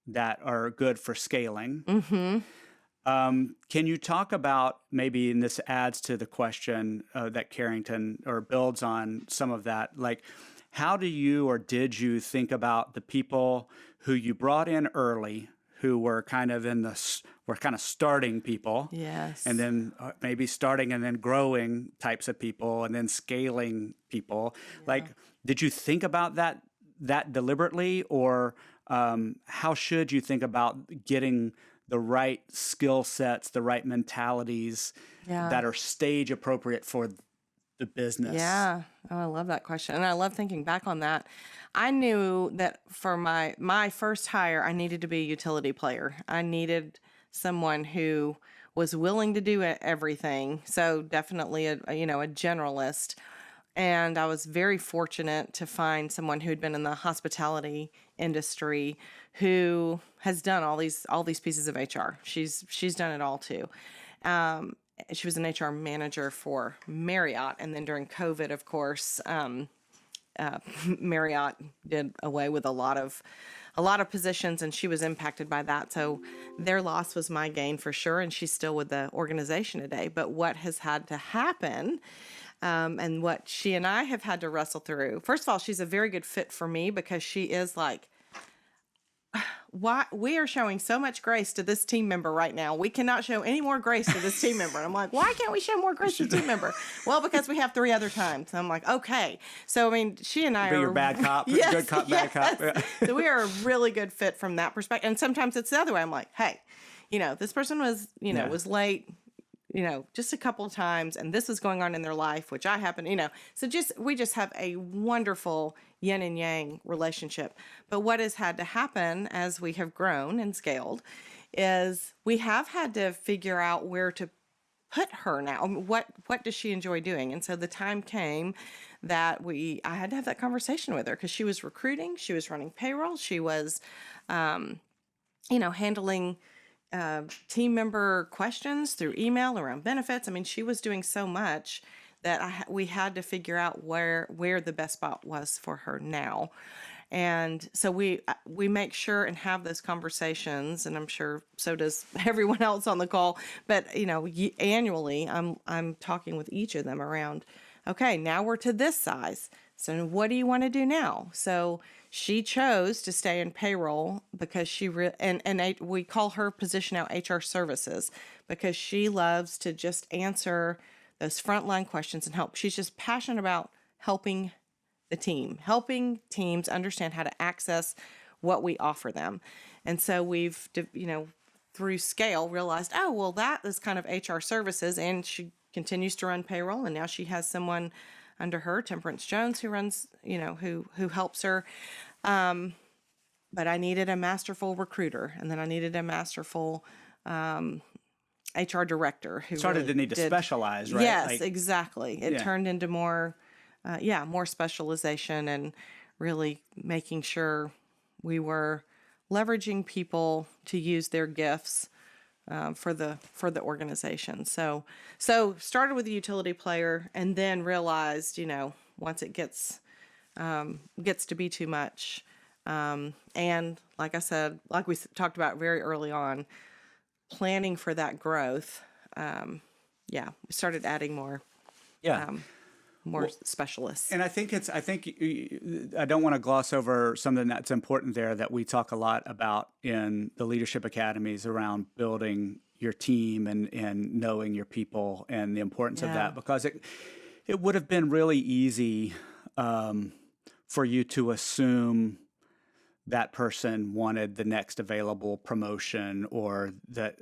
that are good for scaling. Mm-hmm. Can you talk about, maybe, and this adds to the question that Carrington, or builds on some of that, like, how do you, or did you think about the people who you brought in early, who were kind of starting people, yes, and then maybe starting and then growing types of people, and then scaling people? Yeah. Like, did you think about that deliberately, or how should you think about getting the right skill sets, the right mentalities that are stage appropriate for the business? Yeah. Oh, I love that question. And I love thinking back on that. I knew that for my first hire, I needed to be a utility player. I needed someone who was willing to do everything. So definitely a generalist. And I was very fortunate to find someone who'd been in the hospitality industry, who has done all these pieces of HR. She's done it all too. She was an HR manager for Marriott, and then during COVID, of course, Marriott did away with a lot of positions, and she was impacted by that. So their loss was my gain for sure, and she's still with the organization today. But what has had to happen and what she and I have had to wrestle through. First of all, she's a very good fit for me because she is like, why we are showing so much grace to this team member right now. We cannot show any more grace to this team member. And I'm like, why can't we show more grace to the team member? Well, because we have 3 other times. I'm like, okay. So, I mean, she and I Be are your bad cop, yes, good cop, bad cop. Yeah. So we are a really good fit from that perspective. And sometimes it's the other way. I'm like, hey, this person was, was late, just a couple of times, and this was going on in their life, which I happen, so we just have a wonderful yin and yang relationship. But what has had to happen as we have grown and scaled is we have had to figure out where to put her now. What does she enjoy doing? And so the time came that I had to have that conversation with her because she was recruiting, she was running payroll, she was, handling team member questions through email around benefits. I mean, she was doing so much that we had to figure out where the best spot was for her now. And so we make sure and have those conversations, and I'm sure so does everyone else on the call. But annually, I'm talking with each of them around. Okay, now we're to this size. So what do you want to do now? So she chose to stay in payroll because we call her position now HR services because she loves to just answer those frontline questions and help. She's just passionate about helping the team, helping teams understand how to access what we offer them. And so we've, through scale realized, oh, well, that is kind of HR services. And she continues to run payroll. And now she has someone under her, Temperance Jones, who runs, who helps her. But I needed a masterful recruiter, and then I needed a masterful HR director who started to need to specialize, right? Yes, exactly. It turned into more specialization and really making sure we were leveraging people to use their gifts for the organization. So started with a utility player, and then realized, once it gets to be too much, and like I said, like we talked about very early on, planning for that growth. We started adding more. More specialists. And I think I don't want to gloss over something that's important there that we talk a lot about in the leadership academies around building your team and knowing your people and the importance of that, because it would have been really easy for you to assume that person wanted the next available promotion, or that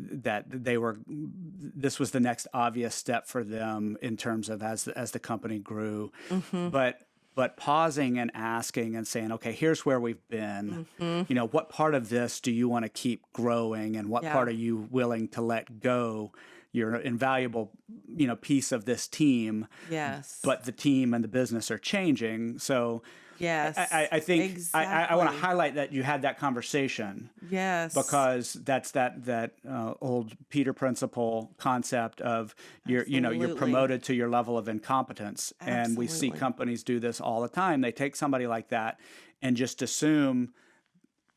this was the next obvious step for them in terms of as the company grew. Mm-hmm. But pausing and asking and saying, okay, here's where we've been. Mm-hmm. What part of this do you want to keep growing, and what part are you willing to let go? You're an invaluable, piece of this team. Yes. But the team and the business are changing. So yes, I think exactly. I want to highlight that you had that conversation. Yes. Because that's that old Peter principle concept of you're promoted to your level of incompetence. Absolutely. And we see companies do this all the time. They take somebody like that and just assume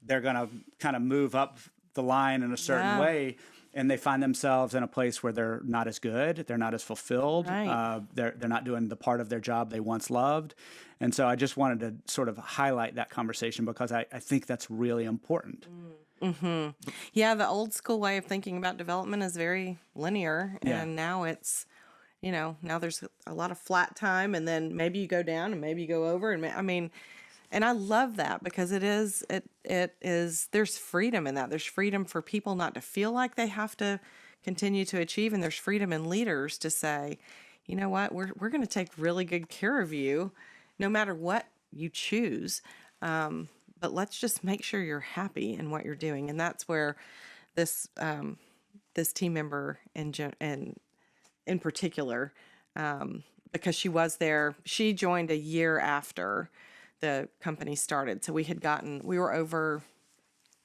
they're going to kind of move up the line in a certain way. And they find themselves in a place where they're not as good, they're not as fulfilled, right. They're not doing the part of their job they once loved. And so I just wanted to sort of highlight that conversation because I think that's really important. Mm-hmm. Yeah, the old school way of thinking about development is very linear. And now it's, now there's a lot of flat time, and then maybe you go down and maybe you go over. And I love that because it is, there's freedom in that. There's freedom for people not to feel like they have to continue to achieve. And there's freedom in leaders to say, you know what, we're going to take really good care of you no matter what you choose. But let's just make sure you're happy in what you're doing. And that's where this team member in particular, because she was there, she joined a year after the company started. So we were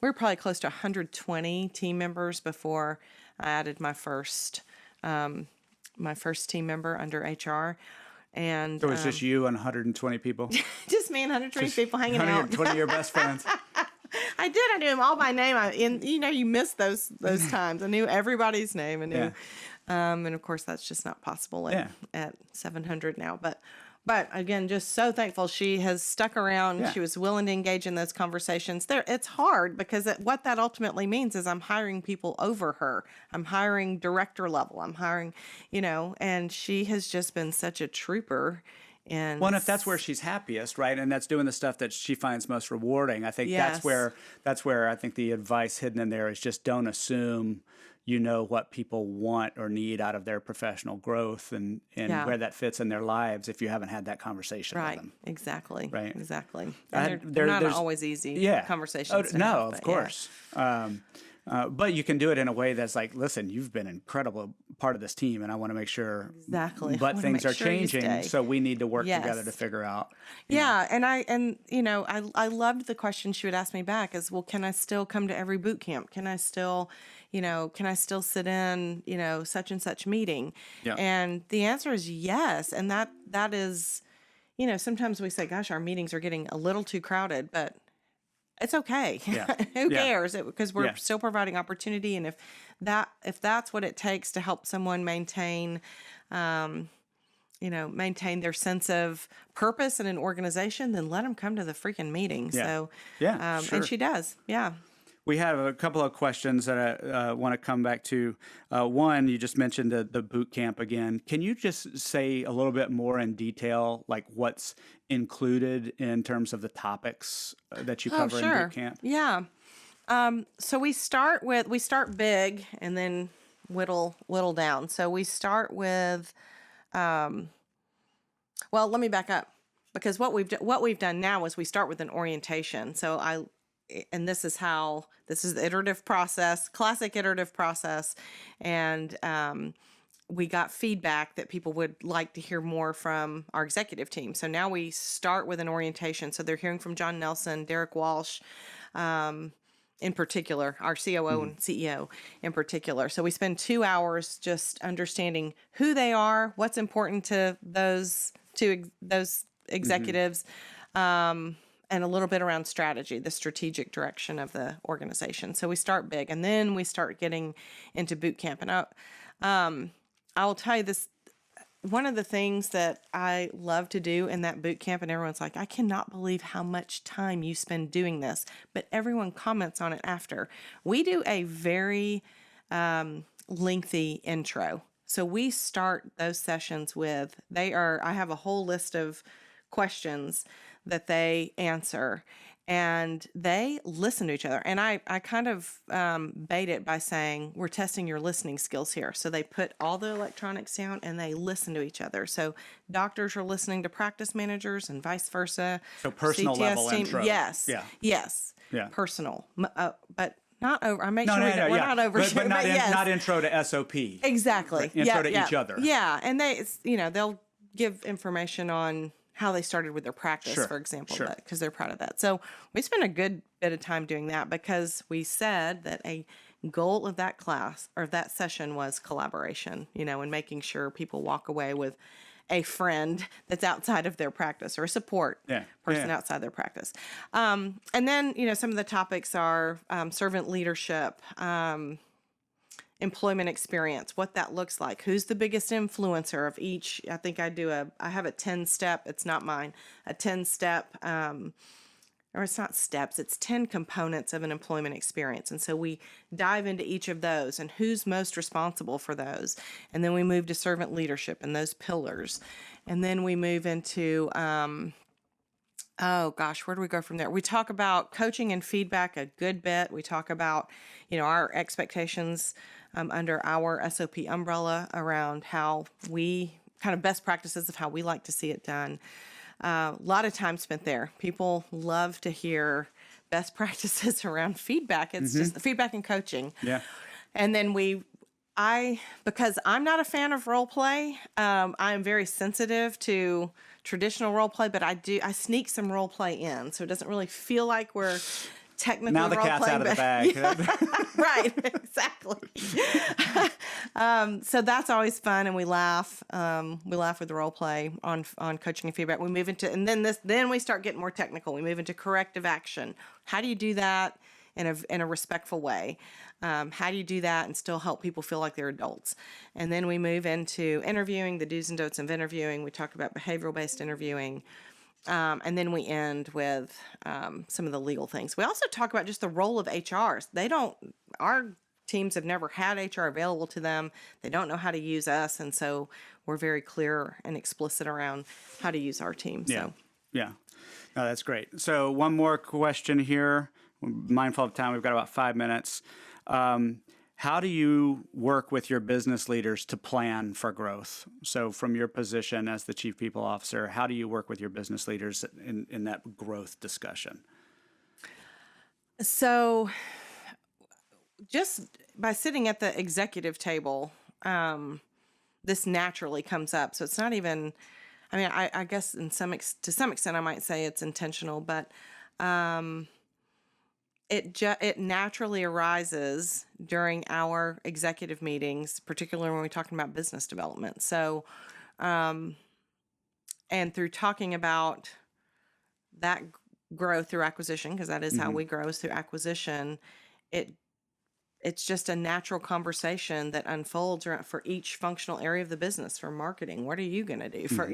probably close to 120 team members before I added my first team member under HR. And so it was just you and 120 people? Just me and 120 people hanging out. 120 of your best friends. I knew them all by name. You miss those times. I knew everybody's name. I knew. And of course, that's just not possible at 700 now. But again, just so thankful she has stuck around. Yeah. She was willing to engage in those conversations. It's hard because what that ultimately means is I'm hiring people over her. I'm hiring director level. I'm hiring, and she has just been such a trooper. And if that's where she's happiest, right, and that's doing the stuff that she finds most rewarding, I think Yes. that's where I think the advice hidden in there is just don't assume you know what people want or need out of their professional growth and where that fits in their lives if you haven't had that conversation with them. Exactly. Right. Exactly. And they're not always easy conversations. Of course. But you can do it in a way that's like, listen, you've been an incredible part of this team, and I want to make sure but things are changing, so we need to work together to figure out. And I loved the question she would ask me back is, well, can I still come to every boot camp? Can I still sit in, such and such meeting? Yeah. And the answer is yes. And that is, sometimes we say, gosh, our meetings are getting a little too crowded, but it's okay. Yeah. Who cares? Because we're still providing opportunity. And if that's what it takes to help someone maintain their sense of purpose in an organization, then let them come to the freaking meeting. Yeah. So, sure. And she does. Yeah. We have a couple of questions that I want to come back to. One, you just mentioned the boot camp again. Can you just say a little bit more in detail, like what's included in terms of the topics that you cover in boot camp? Yeah. So we start big and then whittle down. So we start with, well, let me back up, because what we've done now is we start with an orientation. This is the iterative process, classic iterative process. And we got feedback that people would like to hear more from our executive team. So now we start with an orientation. So they're hearing from John Nelson, Derek Walsh, in particular, our COO and CEO in particular. So we spend 2 hours just understanding who they are, what's important to those executives, and a little bit around strategy, the strategic direction of the organization. So we start big, and then we start getting into boot camp. And I will tell you this, one of the things that I love to do in that boot camp, and everyone's like, I cannot believe how much time you spend doing this, but everyone comments on it after. We do a very lengthy intro. So we start those sessions with, I have a whole list of questions that they answer, and they listen to each other. And I kind of bait it by saying, we're testing your listening skills here. So they put all the electronics down and they listen to each other. So doctors are listening to practice managers and vice versa. So personal CTS level team, intro. Yes. Yeah. Yes. Yeah. Personal. But not over. I make sure we're not oversharing. But not intro to SOP. Exactly. Intro to each other. Yeah. And they'll give information on how they started with their practice, for example, because they're proud of that. So we spent a good bit of time doing that because we said that a goal of that class or that session was collaboration, and making sure people walk away with a friend that's outside of their practice or a support person outside their practice. And then, some of the topics are servant leadership, employment experience, what that looks like, who's the biggest influencer of each. I think I have a 10-step, it's not mine, a 10-step, or it's not steps, it's 10 components of an employment experience. And so we dive into each of those and who's most responsible for those. And then we move to servant leadership and those pillars. And then we move into, where do we go from there? We talk about coaching and feedback a good bit. We talk about, our expectations under our SOP umbrella around how we kind of best practices of how we like to see it done. A lot of time spent there. People love to hear best practices around feedback. It's just feedback and coaching. Yeah. And then because I'm not a fan of role play, I am very sensitive to traditional role play, but I sneak some role play in. So it doesn't really feel like we're technically now the cat's out of the bag. Right, exactly. So that's always fun, and we laugh. We laugh with the role play on coaching and feedback. We move into, and then we start getting more technical. We move into corrective action. How do you do that in a respectful way. How do you do that and still help people feel like they're adults? And then we move into interviewing, the do's and don'ts of interviewing. We talk about behavioral-based interviewing. And then we end with some of the legal things. We also talk about just the role of HRs. Our teams have never had HR available to them. They don't know how to use us. And so we're very clear and explicit around how to use our team. Yeah. Yeah. No, that's great. So one more question here. We're mindful of time. We've got about 5 minutes. How do you work with your business leaders to plan for growth? So from your position as the Chief People Officer, how do you work with your business leaders in that growth discussion? So just by sitting at the executive table, this naturally comes up. So it's not even, I mean, I guess to some extent I might say it's intentional, but it naturally arises during our executive meetings, particularly when we're talking about business development. So, and through talking about that growth through acquisition, because that is how we grow, is through acquisition, it's just a natural conversation that unfolds for each functional area of the business. For marketing, what are you going to do? For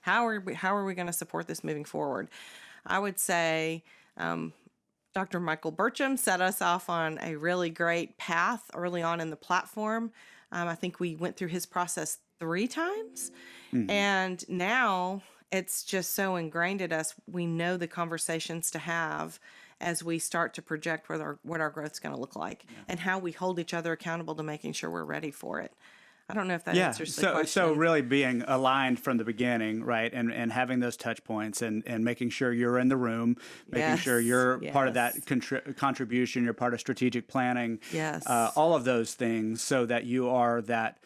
how are we going to support this moving forward? I would say Dr. Michael Burcham set us off on a really great path early on in the platform. I think we went through his process 3 times, and now it's just so ingrained in us. We know the conversations to have as we start to project what our growth is going to look like and how we hold each other accountable to making sure we're ready for it. I don't know if that answers the question. So really being aligned from the beginning, right, and having those touch points and making sure you're in the room, making sure you're part of that contribution, you're part of strategic planning, all of those things, so that you are that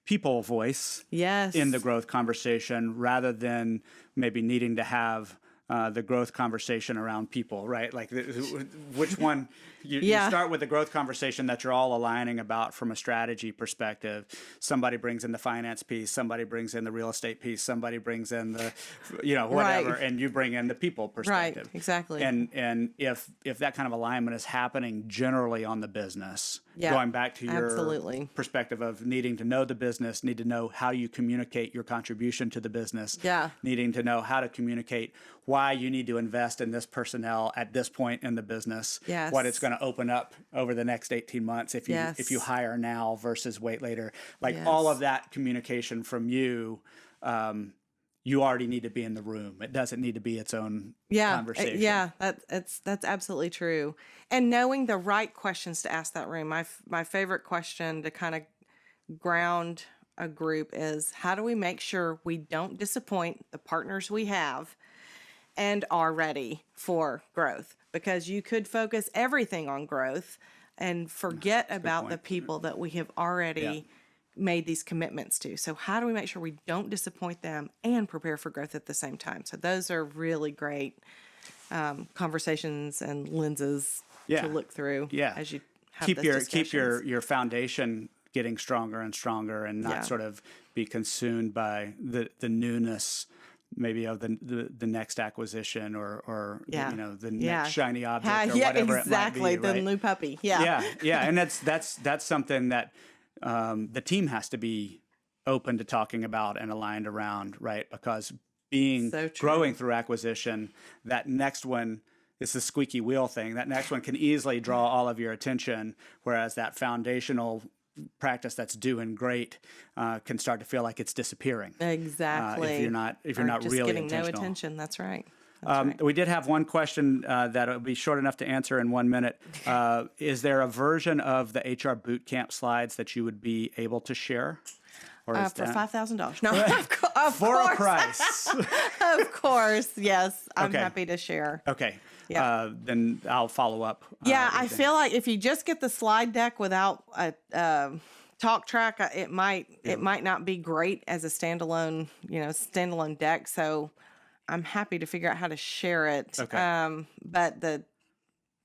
people voice in the growth conversation, rather than maybe needing to have the growth conversation around people, right? Like which one, you start with the growth conversation that you're all aligning about from a strategy perspective. Somebody brings in the finance piece, somebody brings in the real estate piece, somebody brings in the, whatever, and you bring in the people perspective. Right, exactly. And if that kind of alignment is happening generally on the business, going back to your perspective of needing to know the business, need to know how you communicate your contribution to the business, needing to know how to communicate why you need to invest in this personnel at this point in the business, what it's going to open up over the next 18 months if you hire now versus wait later. All of that communication from you, you already need to be in the room. It doesn't need to be its own conversation. That's absolutely true. And knowing the right questions to ask that room. My favorite question to kind of ground a group is, how do we make sure we don't disappoint the partners we have and are ready for growth? Because you could focus everything on growth and forget about the people that we have already made these commitments to. So how do we make sure we don't disappoint them and prepare for growth at the same time? So those are really great conversations and lenses to look through as you have keep those your foundation getting stronger and stronger, and not sort of be consumed by the newness maybe of the next acquisition or the next shiny object or whatever it might be, the new puppy. And that's something that the team has to be open to talking about and aligned around, right? Because growing through acquisition, that next one is the squeaky wheel thing. That next one can easily draw all of your attention, whereas that foundational practice that's doing great can start to feel like it's disappearing. Exactly. If you're not just really getting intentional. no attention. That's right. We did have one question that will be short enough to answer in 1 minute. Is there a version of the HR Bootcamp slides that you would be able to share? Or for $5,000. No, of for course. A price. Of course, yes. I'm happy to share. Okay. Then I'll follow up. I feel like if you just get the slide deck without a talk track, it might not be great as a standalone deck. So I'm happy to figure out how to share it. Okay. But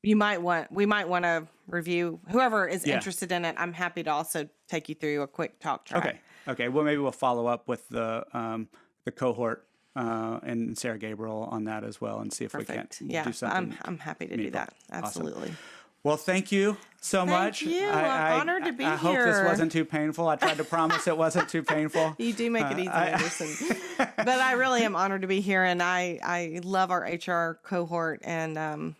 we might want to review, whoever is interested in it. I'm happy to also take you through a quick talk track. Okay. Well, maybe we'll follow up with the cohort and Sarah Gabriel on that as well, and see if Perfect. we can't Yeah, do something. I'm happy to do that. Absolutely. Awesome. Well, thank you so much. Thank you. I'm honored to be I hope here. this wasn't too painful. I tried to promise it wasn't too painful. You do make it easy, Anderson. But I really am honored to be here, and I love our HR cohort, and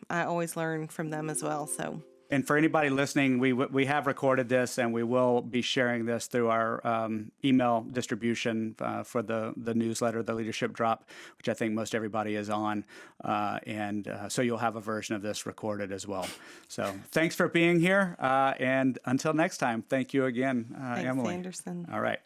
I always learn from them as well. So. And for anybody listening, we have recorded this, and we will be sharing this through our email distribution for the newsletter, the Leadership Drop, which I think most everybody is on. So you'll have a version of this recorded as well. So thanks for being here. And until next time, thank you again, Thanks, Emily. Anderson. All right.